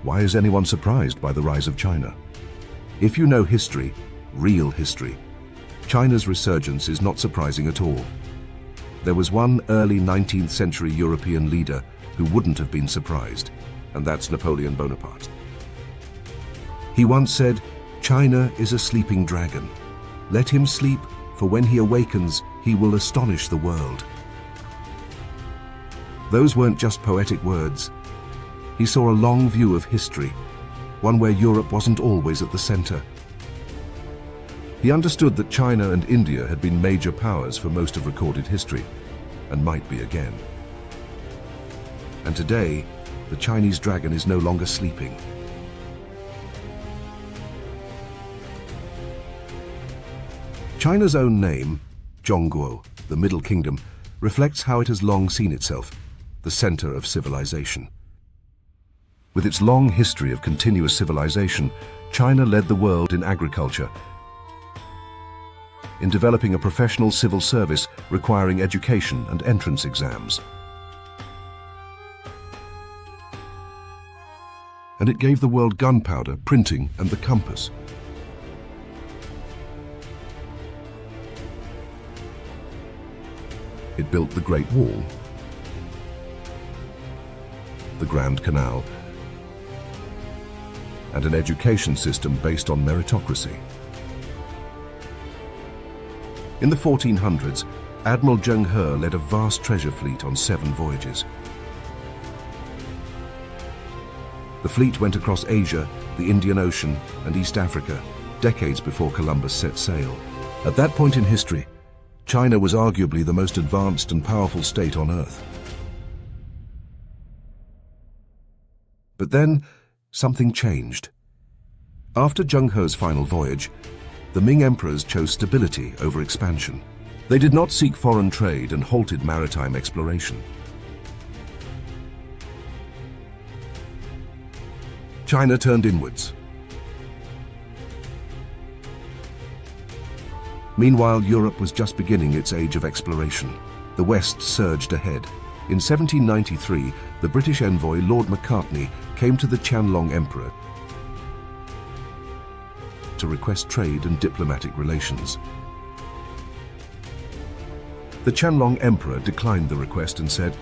Why is anyone surprised by the rise of China? If you know history, real history, China's resurgence is not surprising at all. There was one early 19th century European leader who wouldn't have been surprised, and that's Napoleon Bonaparte. He once said, "China is a sleeping dragon. Let him sleep, for when he awakens, he will astonish the world." Those weren't just poetic words. He saw a long view of history, one where Europe wasn't always at the center. He understood that China and India had been major powers for most of recorded history, and might be again. And today, the Chinese dragon is no longer sleeping. China's own name, Zhongguo, the Middle Kingdom, reflects how it has long seen itself, the center of civilization. With its long history of continuous civilization, China led the world in agriculture, in developing a professional civil service requiring education and entrance exams. And it gave the world gunpowder, printing, and the compass. It built the Great Wall, the Grand Canal, and an education system based on meritocracy. In the 1400s, Admiral Zheng He led a vast treasure fleet on 7 voyages. The fleet went across Asia, the Indian Ocean, and East Africa, decades before Columbus set sail. At that point in history, China was arguably the most advanced and powerful state on Earth. But then, something changed. After Zheng He's final voyage, the Ming emperors chose stability over expansion. They did not seek foreign trade and halted maritime exploration. China turned inwards. Meanwhile, Europe was just beginning its age of exploration. The West surged ahead. In 1793, the British envoy Lord Macartney came to the Qianlong Emperor to request trade and diplomatic relations. The Qianlong Emperor declined the request and said,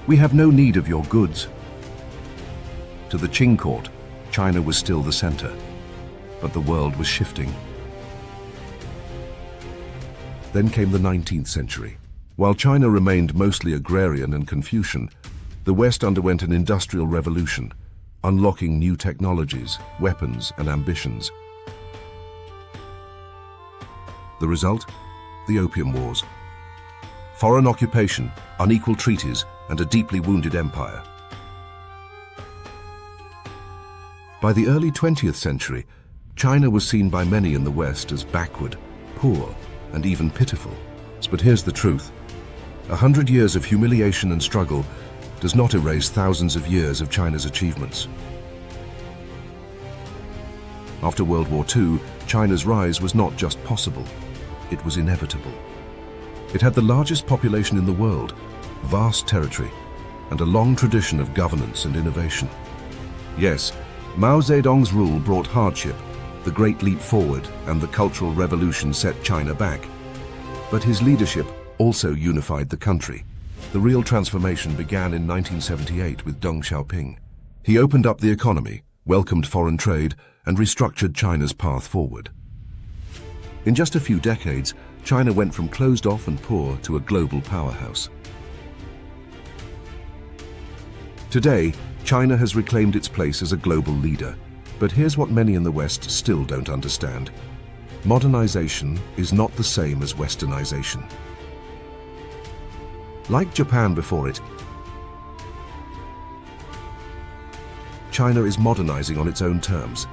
"We have no need of your goods." To the Qing court, China was still the center, but the world was shifting. Then came the 19th century. While China remained mostly agrarian and Confucian, the West underwent an industrial revolution, unlocking new technologies, weapons, and ambitions. The result? The Opium Wars. Foreign occupation, unequal treaties, and a deeply wounded empire. By the early 20th century, China was seen by many in the West as backward, poor, and even pitiful. But here's the truth. 100 years of humiliation and struggle does not erase thousands of years of China's achievements. After World War II, China's rise was not just possible, it was inevitable. It had the largest population in the world, vast territory, and a long tradition of governance and innovation. Yes, Mao Zedong's rule brought hardship, the Great Leap Forward and the Cultural Revolution set China back. But his leadership also unified the country. The real transformation began in 1978 with Deng Xiaoping. He opened up the economy, welcomed foreign trade, and restructured China's path forward. In just a few decades, China went from closed off and poor to a global powerhouse. Today, China has reclaimed its place as a global leader. But here's what many in the West still don't understand. Modernization is not the same as Westernization. Like Japan before it, China is modernizing on its own terms,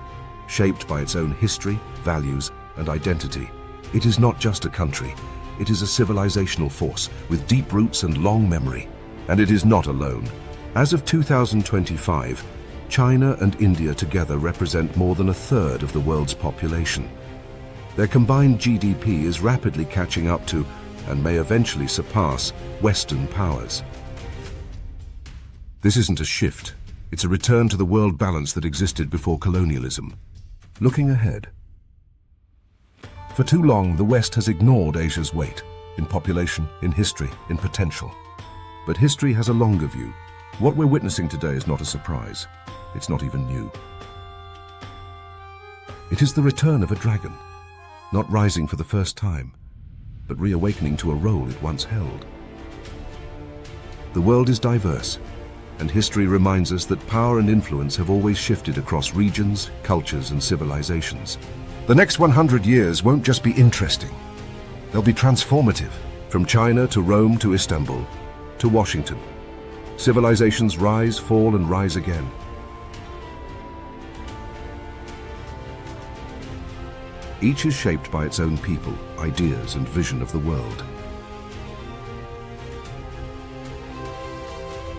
shaped by its own history, values, and identity. It is not just a country, it is a civilizational force with deep roots and long memory. And it is not alone. As of 2025, China and India together represent more than a third of the world's population. Their combined GDP is rapidly catching up to, and may eventually surpass, Western powers. This isn't a shift. It's a return to the world balance that existed before colonialism. Looking ahead. For too long, the West has ignored Asia's weight in population, in history, in potential. But history has a longer view. What we're witnessing today is not a surprise. It's not even new. It is the return of a dragon, not rising for the first time, but reawakening to a role it once held. The world is diverse, and history reminds us that power and influence have always shifted across regions, cultures, and civilizations. The next 100 years won't just be interesting. They'll be transformative, from China to Rome to Istanbul to Washington. Civilizations rise, fall, and rise again. Each is shaped by its own people, ideas, and vision of the world.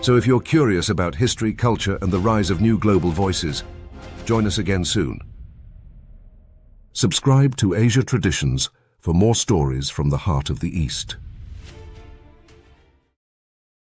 So if you're curious about history, culture, and the rise of new global voices, join us again soon. Subscribe to Asia Traditions for more stories from the heart of the East.